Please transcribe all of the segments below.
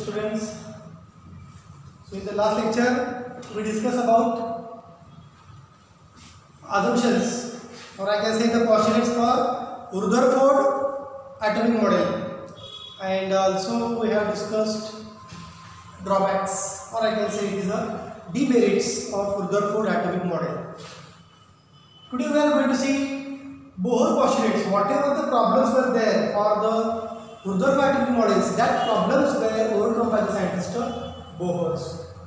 students, so in the last lecture we discussed about assumptions, or I can say the postulates for Rutherford atomic model, and also we have discussed drawbacks, or I can say it is the demerits of Rutherford atomic model. Today we are going to see Bohr postulates. Whatever the problems were there for the Rutherford atomic models, that problems were overcome by the scientist Bohr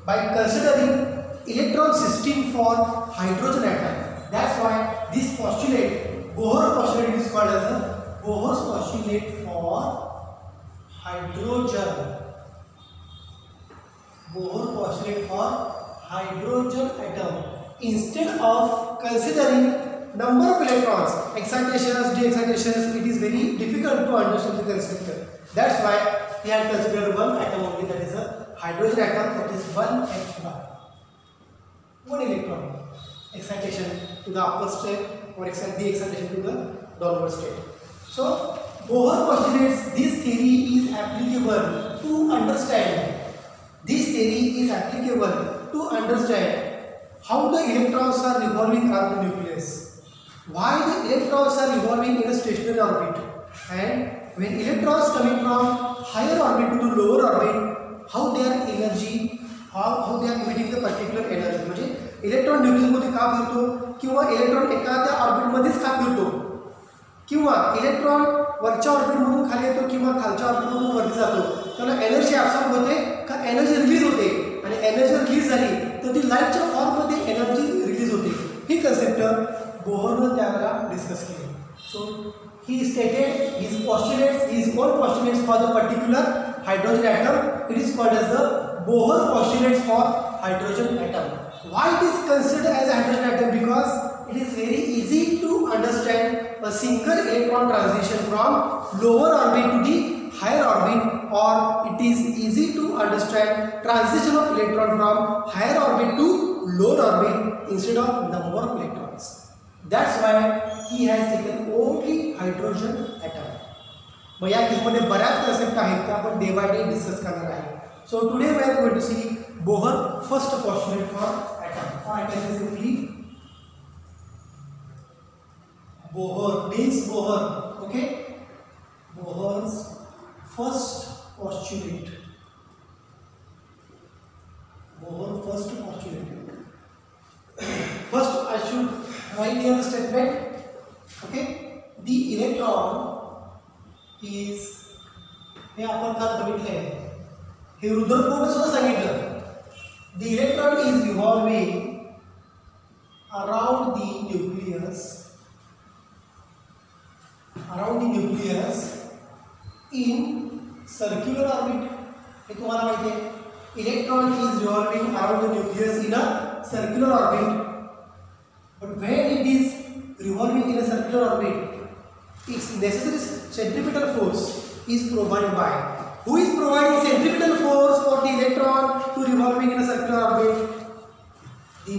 by considering electron system for hydrogen atom. That's why this postulate, Bohr postulate, is called as a Bohr's postulate for hydrogen. Bohr postulate for hydrogen atom. Instead of considering number of electrons, excitations, de-excitations, it is very difficult to understand the concept. That's why we have considered one atom only, that is a hydrogen atom, that is 1h1. One electron. Excitation to the upper state or de-excitation to the downward state. So, Bohr postulates this theory is applicable to understand. This theory is applicable to understand how the electrons are revolving around the nucleus, why the electrons are revolving in a stationary orbit, and when electrons coming from higher orbit to the lower orbit, how their energy, how they are emitting the particular energy. म्हणजे electron nucleus मध्ये का फिरतो किंवा electron एखाद्या orbit मध्येच का फिरतो किंवा इलेक्ट्रॉन वरच्या ऑर्बिट मधून खाली येतो किंवा खालच्या ऑर्बिट मधून वरती जातो, त्याला एनर्जी ॲब्सॉर्ब होते का एनर्जी रिलीज होते, आणि एनर्जी रिलीज झाली तर ती लाईटच्या फॉर्म मध्ये एनर्जी रिलीज होते. ही कन्सेप्ट बोहरने त्यावेळेला डिस्कस केली. सो he stated his postulates, his own postulates for the particular hydrogen atom. It is called as the Bohr postulates for hydrogen atom. Why it is considered as a hydrogen atom? Because it is very easy to understand a single electron transition from lower orbit to the higher orbit, or it is easy to understand transition of electron from higher orbit to lower orbit instead of number of electrons. That's why he has taken only hydrogen atom. मग या केसमध्ये बऱ्याच concept आहेत त्या आपण day by day discuss करणार आहे. So today we are going to see Bohr first postulate for atom. Or I can say simply Bohr means Bohr. Okay, Bohr's first postulate. Bohr first postulate. First I should write here the statement. Okay, the electron is, हे आपण काल बघितले, हे Rutherford सुद्धा सांगितलं, the electron is revolving around the nucleus in circular orbit. हे तुम्हाला माहिती आहे, electron is revolving around the nucleus in a circular orbit. But when it is revolving in a circular orbit, its necessary centripetal force is provided by. Who is providing centripetal force for the electron to revolving in a circular orbit? The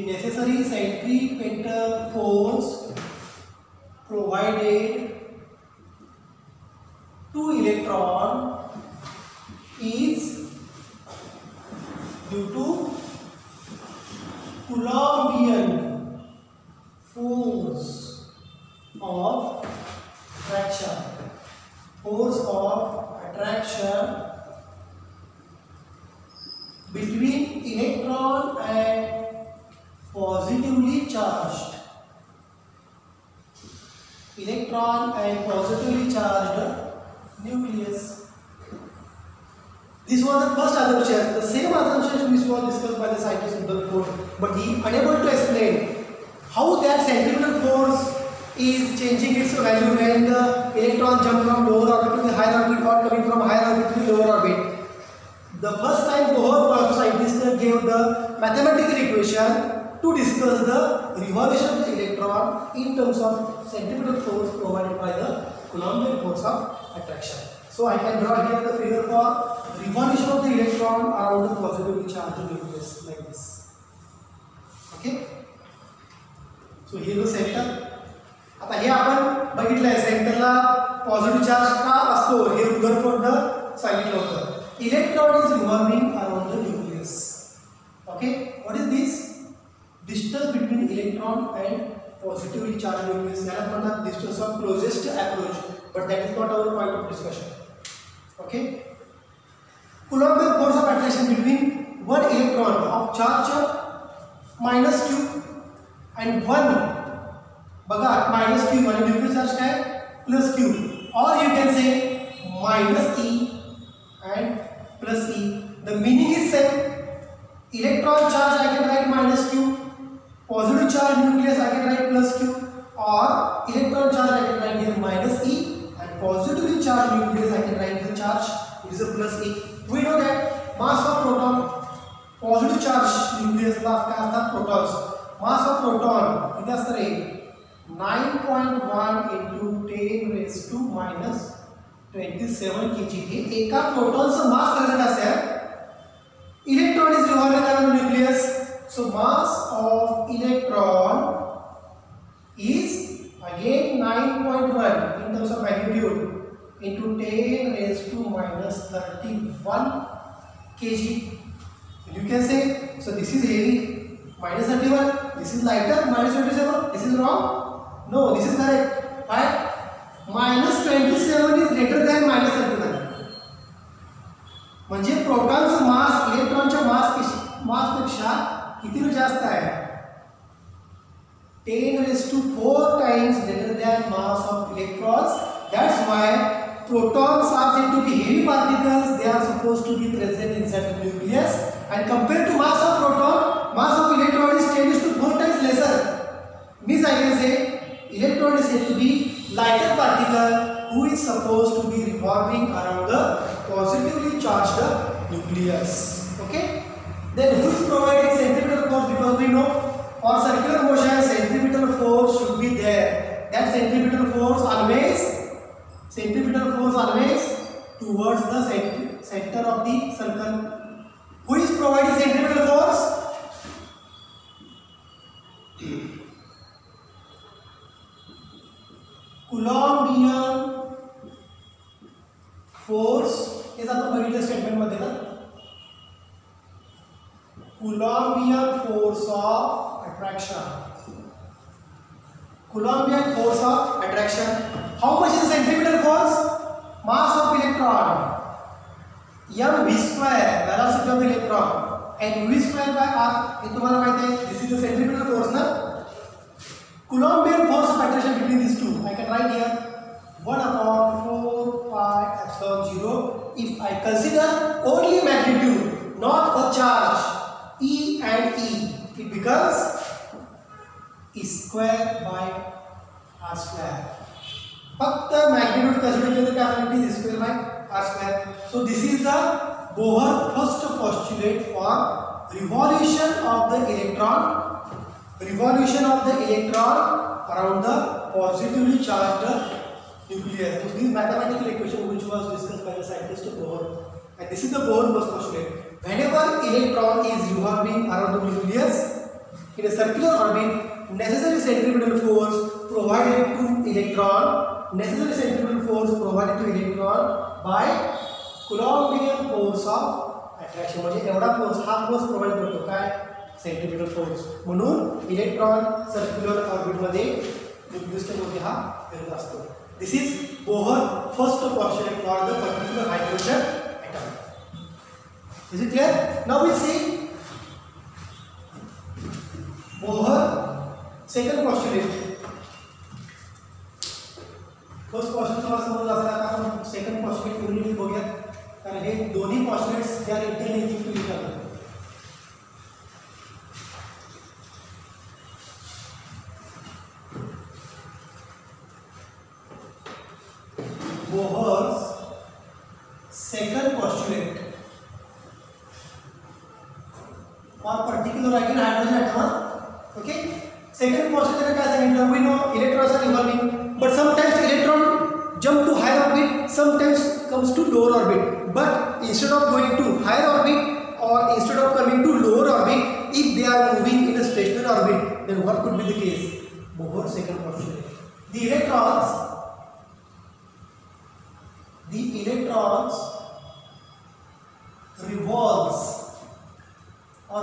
necessary centripetal force provided to electron is due to Coulombian force of attraction between electron and positively charged nucleus. This was the first assumption. The same assumption which was discussed by the scientist Rutherford, but he unable to explain how that centripetal force is changing its value when the electron jump from lower orbit to the higher orbit, or coming from higher orbit to the lower orbit. The first time Bohr scientist gave the mathematical equation to discuss the revolution of the electron in terms of centripetal force provided by the Coulombian force of attraction. So I can draw here the figure for revolution of the electron around the positively charged nucleus like this. Okay. So here the center. आता हे आपण बघितलंय सेंटरला positive charge का असतो हे रुदरफोर्डनं सांगितलं होतं. Electron is revolving around the nucleus. Okay, what is this? Distance between electron and positively charge nucleus. याला म्हणतात distance of closest approach, but that is not our point of discussion. Okay, Coulombian force of attraction between one electron of charge minus q and one बघा minus q म्हणजे nuclear charge काय plus q, or you can say minus e and plus e. The meaning is same. Electron charge I can write minus q, positive charge nucleus I can write plus q, or electron charge I can write here minus e, and positively charged nucleus I can write the charge it is a plus e. We know that mass of proton, positive charge nucleus ला काय असतात protons. Mass of proton किती असतं रे 9.1 into 10 raised to minus 27 kg. हे एका प्रोटॉनचं मास present असेल. Electron is revolving around nucleus, so mass of electron is again 9.1 in terms of magnitude into 10 raised to minus 31 kg. You can say, so this is heavy, minus 31, this is lighter, minus 27, this is wrong? No, this is correct. Right? Minus 27 is greater than minus 31. म्हणजे प्रोटॉनचं मास इलेक्ट्रॉनच्या मासपेक्षा किती जास्त आहे? 10 raised to 4 times greater than mass of electrons. That's why protons are said to be heavy particles. They are supposed to be present inside the nucleus, and compared to mass of proton, mass of electron is 10 to 4 times lesser. Means I can say electron is said to be lighter particle who is supposed to be revolving around the positively charged nucleus. Okay, then who is providing centripetal force? Because we know for circular motion centripetal force should be there. That centripetal force always towards the center of the circle. Who is providing centripetal force? Coulombian force हे आपण बघितलं statement मध्ये ना. Coulombian force of attraction. Coulombian force of attraction. How much is the centripetal force? Mass of electron m v square, velocity of electron, and v square by r. हे तुम्हाला माहिती आहे. This is the centripetal force ना. Coulombian force of attraction between these two I can write here 1/4 pi epsilon 0. If I consider only magnitude, not a charge, E and E, it becomes E square by r square. फक्त magnitude consider केलं तर काय होईल? E square by r square. So this is the Bohr first postulate for revolution of the electron around the positively charged nucleus. So this mathematical equation which was discussed by the scientist Bohr, and this is the Bohr first postulate. Whenever electron is revolving around the nucleus in a circular orbit, necessary centripetal force provided to electron by Coulombian force of attraction. म्हणजे एवढा force हा force provide करतो काय? Centripetal force. म्हणून electron circular orbit मध्ये न्यूक्लियसच्या मध्ये हा फिरत असतो. This is Bohr first postulate for the particular hydrogen atom. Is it clear? Now we see Bohr second postulate. First postulate तुम्हाला समजलं असेल. आता आपण सेकंड पोस्टुलेट पूर्ण बघूया, कारण हे दोन्ही postulates they are interlinked to each other. Bohr's second postulate for particular again hydrogen atom. Okay, second postulate क्या सांगितलं? We know electrons are revolving, but sometimes electron jump to higher orbit, sometimes comes to lower orbit. But instead of going to higher orbit or instead of coming to lower orbit, if they are moving in a stationary orbit, then what could be the case? Bohr's second postulate. the electrons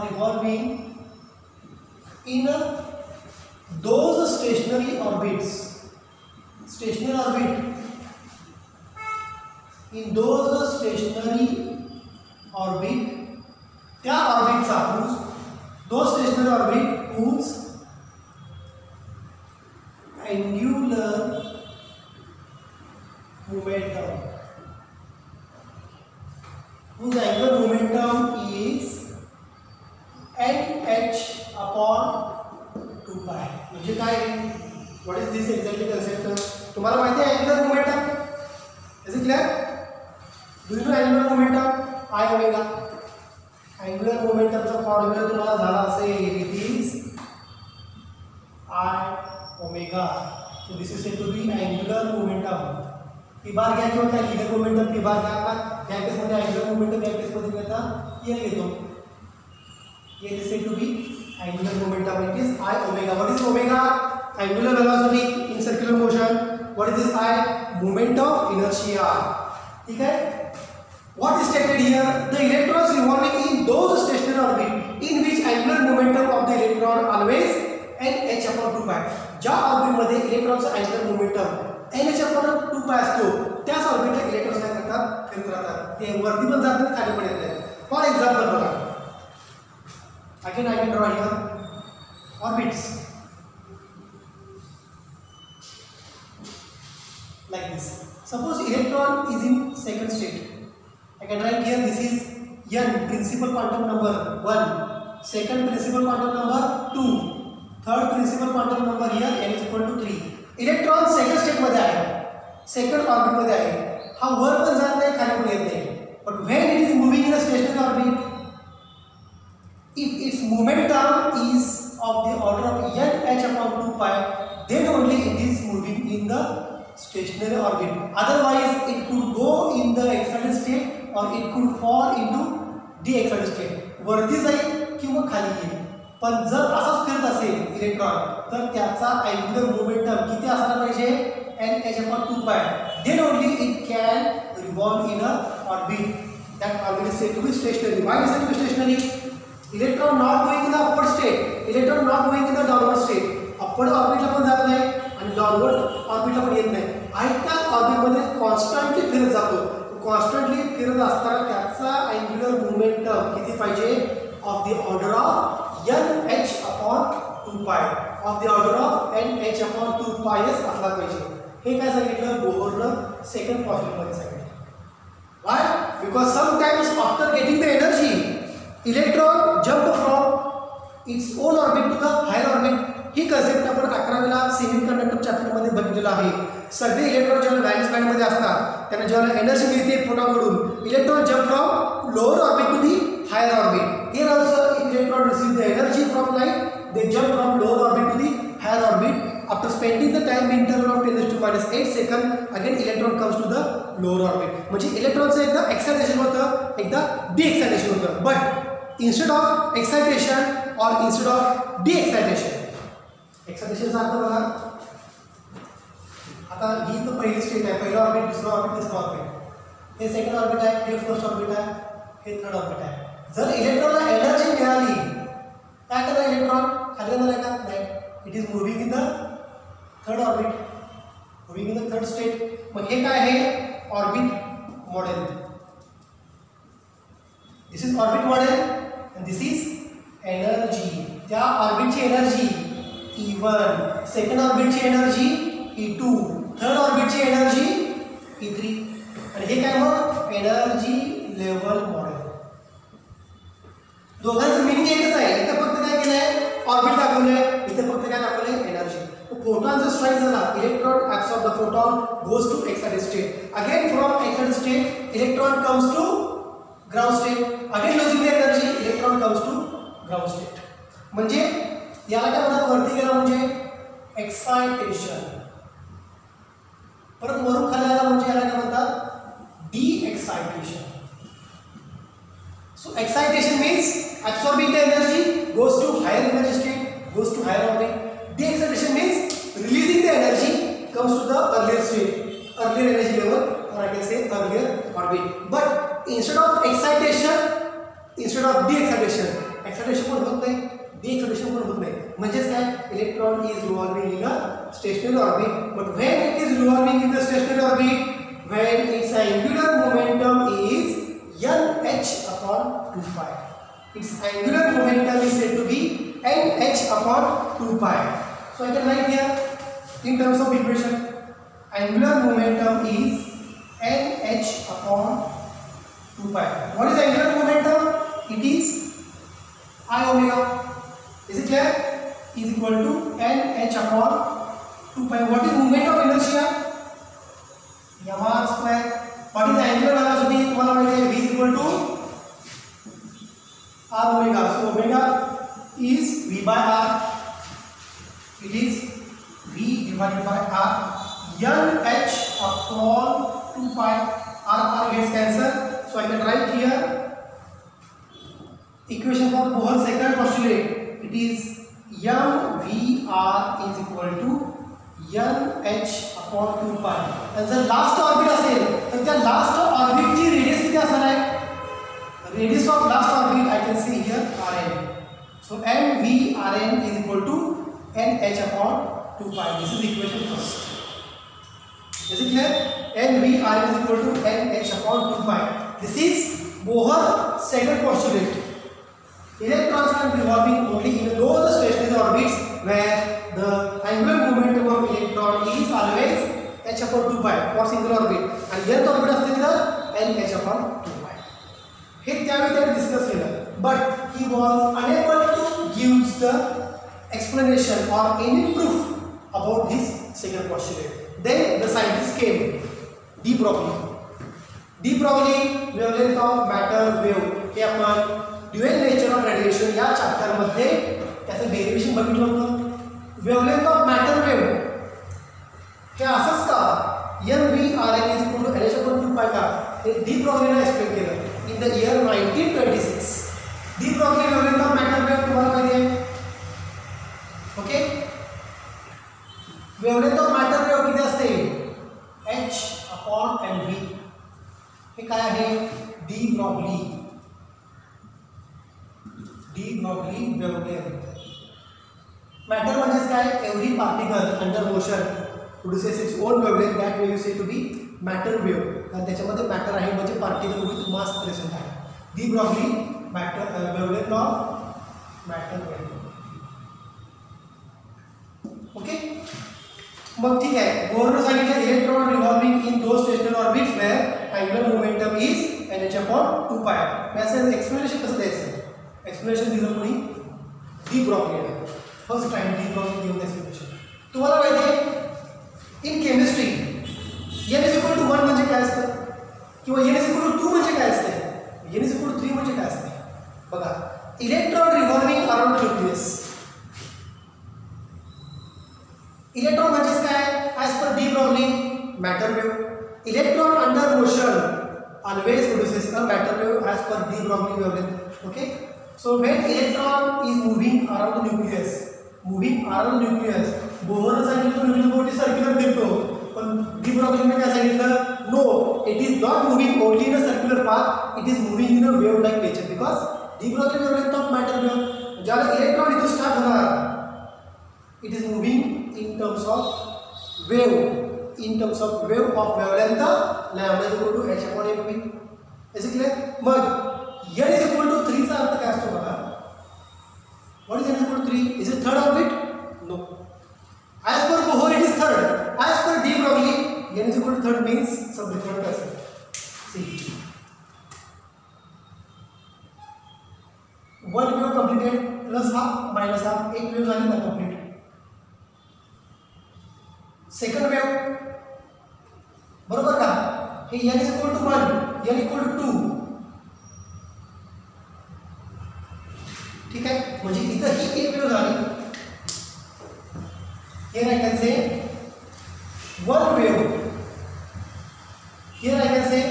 revolving in those stationary orbits. Stationary orbit. In those stationary orbit, त्या ऑर्बिटचा those stationary orbit whose angular momentum is nh upon 2 pi. म्हणजे काय? What is this exactly concept? तुम्हाला माहिती आहे angular momentum? Is it clear? Do you know angular momentum? I omega. Angular momentum चा formula तुम्हाला झाला असेल, it is I omega. So this is said to be angular momentum. P बार घ्या किंवा काय angular momentum P बार घ्या. या case मध्ये angular momentum या केस मध्ये घेता L घेतो. It is said to be angular momentum. It is I omega. What is omega? Angular velocity in circular motion. What is this I? Moment of inertia. ठीक है? What is stated here? The electrons revolving in those stationary orbit in which angular momentum of the electron always nh upon 2 pi. ज्या orbit मध्ये इलेक्ट्रॉनचा angular momentum nh upon 2 pi असतो, त्याच ऑर्बिटला electrons काय करतात? फिरत राहतात. ते वरती पण जातात, खाली पण येतात. फॉर एक्झाम्पल बघा. Again I can draw here orbits like this. Suppose electron is in second state. I can write here this is n, principal quantum number 1, second principal quantum number 2, third principal quantum number here n is equal to 3. Electron second state मध्ये आहे, second orbit मध्ये आहे. हा वर पण जात नाही, खाली पण येत नाही. But when it is moving in a stationary orbit, if its momentum is of the order of nh upon 2 pi, then only it is moving in the stationary orbit. Otherwise it could go in the excited state or it could fall into the excited state. वरती जाईल किंवा खाली येईल. पण जर असाच फिरत असेल इलेक्ट्रॉन, तर त्याचा अँग्युलर मोमेंटम किती असला पाहिजे? nh upon 2 pi. Then only it can revolve in a orbit. That orbit is said to be stationary. Why is it to be stationary? Electron not going in the upward state, electron not going in the downward state. Upward orbit ला पण जात नाही आणि downward orbit ला पण येत नाही. आणि त्या orbit मध्ये कॉन्स्टंटली फिरत जातो. कॉन्स्टंटली फिरत असताना त्याचा अँग्युलर मोमेंटम किती पाहिजे? Of the order of nh upon 2 pi. Of the order of nh upon 2 pi असला पाहिजे. हे काय सांगितलं? बोहरनं सेकंड पॉस्टुलेट मध्ये सांगितलं. Why? Because sometimes after getting the energy, electron jump from its own orbit to the higher orbit. He concept आपण 11वीला semiconductor chapter मध्ये बघितलेला आहे. सगळे इलेक्ट्रॉन जेव्हा व्हॅलेन्स बँड मध्ये असतात, त्यांना जेव्हा एनर्जी मिळते फोटॉनकडून, electron jump from lower orbit to the higher orbit. Here also electron receive the energy from light, they jump from lower orbit to the higher orbit. After spending the time interval of 10⁻⁸ second, again electron comes to the lower orbit. म्हणजे इलेक्ट्रॉनचं एकदा excitation होतं, एकदा de-excitation होतं. But instead of excitation or instead of de-excitation, excitation चा अर्थ बघा. आता ही तो पहिली स्टेट आहे, पहिला ऑर्बिट, दुसरा ऑर्बिट, तिसरा ऑर्बिट. हे सेकंड ऑर्बिट आहे, हे फर्स्ट ऑर्बिट आहे, हे थर्ड ऑर्बिट आहे. जर इलेक्ट्रॉनला एनर्जी मिळाली, काय करणार इलेक्ट्रॉन? खाली येणार आहे का? नाही. It is moving in the third orbit, moving in the third state. मग हे काय आहे? Orbit model. This is orbit model and this is energy. त्या ऑर्बिटची एनर्जी E1, सेकंड ऑर्बिटची एनर्जी E2, थर्ड ऑर्बिटची एनर्जी E3. आणि हे काय मग? Energy level model. दोघांचं मीनिंग एकच आहे. इथं फक्त काय केलंय? ऑर्बिट दाखवलंय, इथं फक्त काय दाखवलंय? एनर्जी. फोटॉन जर स्ट्राइक झाला, electron absorb the photon, goes to excited state. Again from excited state electron comes to ground state. Again losing the energy, electron comes to ground state. म्हणजे याला काय म्हणतात? वरती गेला म्हणजे एक्साइटेशन, परत वरून खाली आला म्हणजे याला काय म्हणतात? D excitation. So excitation means absorbing the energy, goes to higher energy state, goes to higher orbit. De excitation means releasing the energy comes to the earlier state, earlier energy level, or I can say earlier orbit. But instead of excitation, instead of de-excitation, excitation पण होत नाही, de-excitation पण होत नाही. म्हणजेच काय, electron is revolving in a stationary orbit. But when it is revolving in the stationary orbit, when its angular momentum is nh upon 2 pi. Its angular momentum is said to be nh upon 2 pi. So I can write here in terms of equation, angular momentum is nh upon 2 pi. What is angular momentum? It is I omega. Is it clear? Is equal to nh upon 2 pi. What is moment of inertia? mr square. What is angular velocity? तुम्हाला माहिती आहे v is equal to r omega. So omega is v by r. It is v divided by r. nh upon 2 pi. R gets cancelled. So I can write here equation for Bohr second postulate. It is mvr is equal to nh upon 2 pi. आणि जर last orbit असेल तर त्या last ऑर्बिटची radius किती असणार आहे? Radius of last orbit I can see here rn. So mvrn is equal to nh upon 2 pi. This is equation first. Is it clear? mvrn is equal to nh upon 2 pi. This is Bohr second postulate. Electrons are revolving only in those stationary orbits where the angular momentum of electron is always h upon 2 pi for single orbit and nth orbit असते तर nh upon 2 pi. हे त्यावेळी त्याने discuss केलं, but he was unable to give the explanation or any proof about this second postulate. Then the scientist came, de Broglie. de Broglie wavelength of matter wave हे आपण dual nature of radiation या chapter मध्ये त्याचं derivation बघितलं होतं. Wavelength of matter wave हे असंच का mvrn is equal to nh upon 2 pi का हे de Broglie explain केलं in the year 1926. de Broglie wavelength of matter wave तुम्हाला माहिती आहे. Okay, wavelength of matter wave किती असते? h upon mv. हे काय आहे? de Broglie wavelength. Matter म्हणजे काय? Every particle under motion produces its own wavelength. That wave is said to be matter wave. कारण त्याच्यामध्ये matter आहे म्हणजे particle with mass present आहे. de Broglie wavelength of matter wave. Okay, मग ठीक आहे. बोरने सांगितलं electron revolving in those stationary orbits where angular momentum is nh upon 2 pi. मी असं एक्सप्लेनेशन कसं द्यायचं? एक्सप्लेनेशन दिलं कोणी? de Broglie आहे. First time de Broglie given explanation. तुम्हाला माहिती आहे in chemistry n is equal to 1 म्हणजे काय असतं किंवा n is equal to 2 म्हणजे काय असते, n is equal to 3 म्हणजे काय असते? बघा, electron revolving around nucleus. Electron म्हणजे काय? As per de Broglie matter wave. Electron under motion always produces a matter wave as per de Broglie wavelength. Okay, so when electron is moving around the nucleus, Bohr सांगितलं nuclear board circular फिरतो, पण de Broglie ने काय सांगितलं? No, it is not moving only in a circular path, it is moving in a wave like nature because de Broglie wavelength of matter wave ज्याला electron इथं start होणार, it is moving in terms of wave. In terms of wave of wavelength lambda is equal to h upon mv. Is it clear? Mug n is equal to 3 चा अर्थ काय असतो बघा? What is n is equal to 3? Is it third orbit? No. As per Bohr it is third. As per de Broglie n is equal to third means some different person. See, one wave completed plus half minus half, एक wave झाली ना complete. Second wave बरोबर का? हे n is equal to 1, n equal to 2. ठीक आहे, म्हणजे इथं ही एक वेव झाली. here I can say one wave. here I can say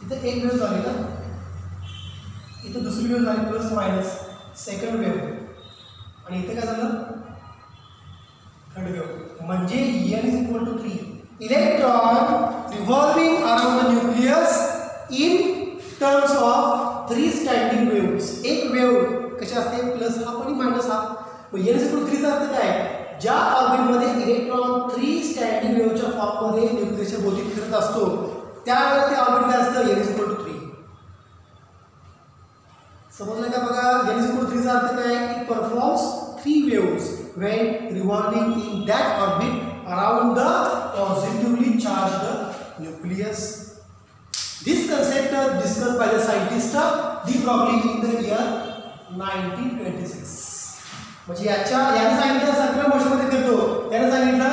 इथं एक वेव झाली ना, इथं दुसरी वेव झाली प्लस मायनस सेकंड वेव आणि इथे काय झालं? Third wave. म्हणजे n is equal to 3. Electron revolving around the nucleus in terms of 3 standing waves. एक वेव्ह कशी असते, प्लस हाफ आणि minus half. n is equal to 3 चा अर्थ काय, ज्या ऑर्बिटमध्ये इलेक्ट्रॉन 3 स्टँडिंग वेव्हच्या फॉर्ममध्ये न्यूक्लियसच्या भोवती फिरत असतो त्यावेळेला ते ऑर्बिट काय असतं, n is equal to 3. समजलं का बघा, n is equal to 3 चा अर्थ काय, it performs 3 waves when revolving in that orbit around the positively charged nucleus. This concept discussed by the scientist de Broglie in the year 1926. म्हणजे याने सांगितलं circular मोशनमध्ये फिरतो, याने सांगितलं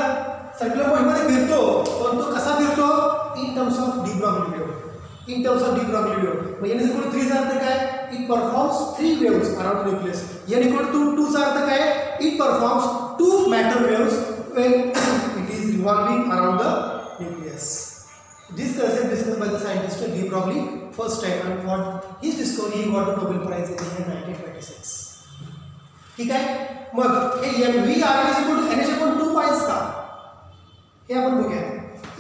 सर्क्युलर मोशनमध्ये फिरतो, पण तो कसा फिरतो, in terms of de Broglie wave. In terms of de Broglie wave म्हणजे n is equal to 3 चा अर्थ काय, it performs 3 waves around nucleus. n equal to 2 चा अर्थ काय, it performs 2 matter waves when it is revolving around the nucleus. This concept discussed by the scientist de Broglie first time, and for his discovery he got the Nobel Prize in the year 1926. ठीक आहे. मग हे MVR is equal to NH/2π का, हे आपण बघूया.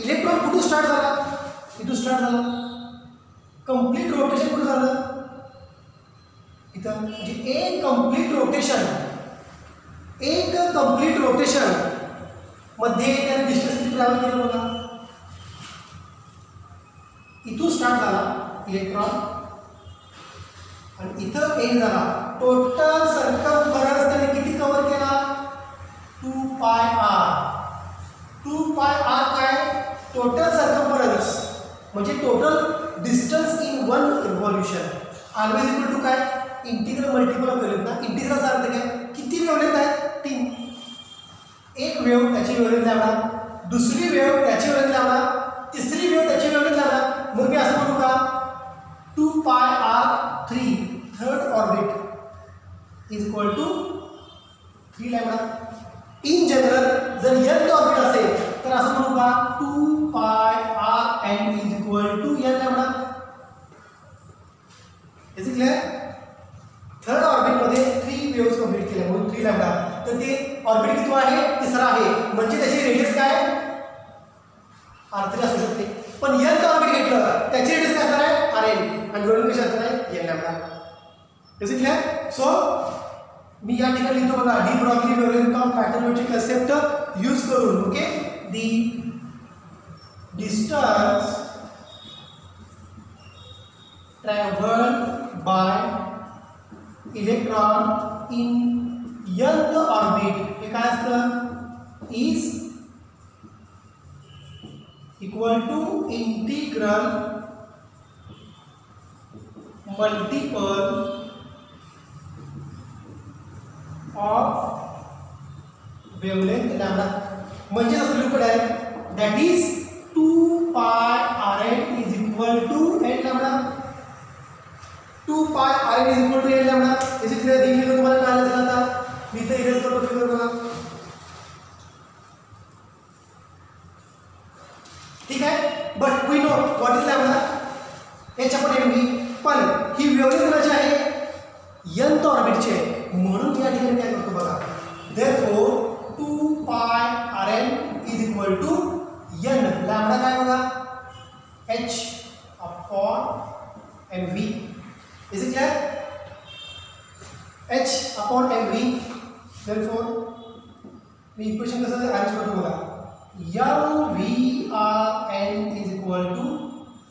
Electron कुठून start झाला, इथून start झाला. Complete rotation कुठं झालं, इथं. म्हणजे एक कंप्लीट रोटेशन मध्ये त्याने डिस्टन्स किती ट्रॅव्हल केलं बघा. इथून स्टार्ट झाला इलेक्ट्रॉन आणि इथं एंड झाला. टोटल सर्कमफरन्स त्याने किती कव्हर केला, 2πr. 2πr काय, टोटल सर्कमफरन्स म्हणजे total distance in one revolution. Always equal to काय, इंटिग्रल मल्टिपल ऑफ वेव्हलेंथ ना. इंटिग्रलचा अर्थ काय, किती वेव्हलेंथ आहेत, 3. एक वेव्ह त्याची वेव्हलेंथ लॅम्बडा, दुसरी वेव्ह त्याची वेव्हलेंथ लॅम्बडा, तिसरी वेव्ह त्याची वेव्हलेंथ लॅम्बडा. मग मी असं म्हणू का, 2πr3 third orbit is equal to 3 lambda. In general जर nth ऑर्बिट असेल तर असं म्हणू का, 2πrn is equal to n lambda. Is it clear. Third orbit मध्ये 3 वेव्स कंप्लीट केल्या म्हणून 3 लॅम्बडा. तर ते ऑर्बिट किती आहे, तिसरा आहे, म्हणजे त्याची रेडियस काय, r3 असू शकते. पण nth ऑर्बिट घेतलं त्याची रेडियस काय असणार आहे, rn, आणि वेव्ह कशी असणार आहे, n lambda. Is it clear. So मी या ठिकाणी लिहितो बघा, de Broglie wavelength of matter वेव्हची कन्सेप्ट यूज करून. Okay, the distance travelled by electron in nth orbit हे काय असतं, is equal to integral multiple of wavelength lambda. म्हणजे असं लिहू पडेल, that is 2πrn is equal to n lambda. 2πrn is equal to n lambda. Is it clear ही figure तुम्हाला कळालं असेल. आता मी इथे इरेज करतो फिगर बघा. ठीक आहे. But we know what is lambda, h/mv. पण ही वेव्हलेंथ कोणाची आहे, nth ऑर्बिटची आहे. म्हणून या ठिकाणी काय करतो बघा, therefore 2πrn is equal to n. Lambda काय बघा, h/mv. Is it clear. h/mv. therefore me equation कसं अरेंज करतो बघा, mvrn is equal to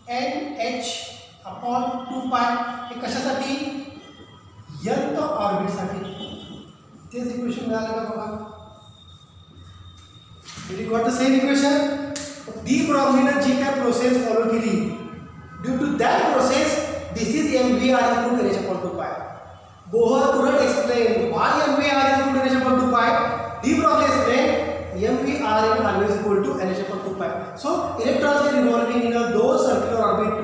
nh/2π. हे कशासाठी, nth ऑर्बिटसाठी. तेच इक्वेशन मिळालं का बघा. Did you got the same equation? डी ब्रॉग्लीने जी काय प्रोसेस फॉलो केली, due to that process this is MVR equal to NH/2π. Bohr couldn't explain why MVR is equal to NH/2π. De Broglie explained MVR is always equal to NH/2π. So electrons are revolving in those circular orbit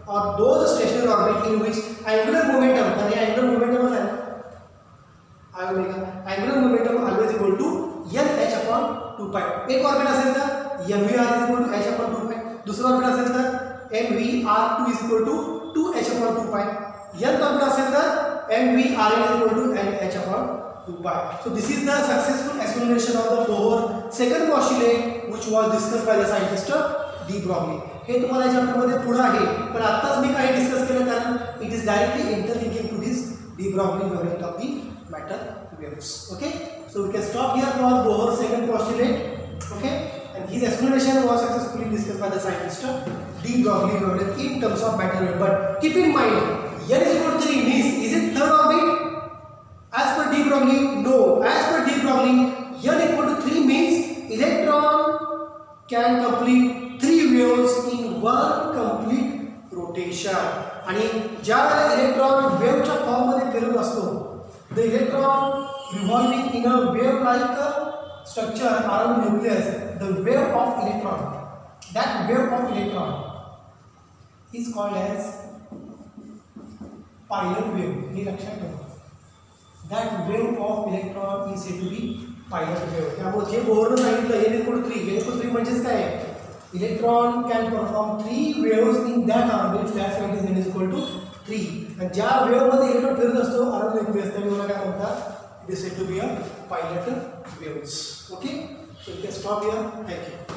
or those stationary orbit in which angular momentum, and angular momentum is angular momentum always equal to NH/2π. एक orbit असेल तर MVR is equal to H/2π. दूसरा orbit असेल तर MVR2 is equal to 2H/2π. nth orbit असेल तर MVR is equal to NH/2π. 2 pi. So this is the successful explanation of the Bohr second postulate which was discussed by the scientist de Broglie. हे तुम्हाला chapter मध्ये पुढे आहे, पण आताच मी काही discuss केलं कारण it is directly interlinking to this de Broglie wavelength of the matter waves. Okay, so we can stop here for Bohr's second postulate. Okay, and his explanation was successfully discussed by the scientist de Broglie wavelength in terms of matter wave. But keep in mind, n is equal to 3 means is it third orbit? As per de Broglie, no. As per de Broglie, n equal to 3 means electron can complete 3 waves in one complete rotation. आणि ज्या electron वेव्हच्या form मध्ये फिरत असतो, the electron revolving in a wave like structure around nucleus, the wave of electron, that wave of electron is called as pilot wave. हे लक्षात ठेवा, that wave of electron is said to be pilot wave. त्यामुळे जे बोहरने सांगितलं n equal to 3, n equal to 3 म्हणजेच काय आहे, electron can perform 3 waves in that orbit, that's why it is n is equal to 3. आणि ज्या wave मध्ये electron फिरत असतो अराउंड न्यूक्लियस, त्यामुळे काय म्हणतात, it is said to be a pilot waves. Okay, so you can stop here. Thank you.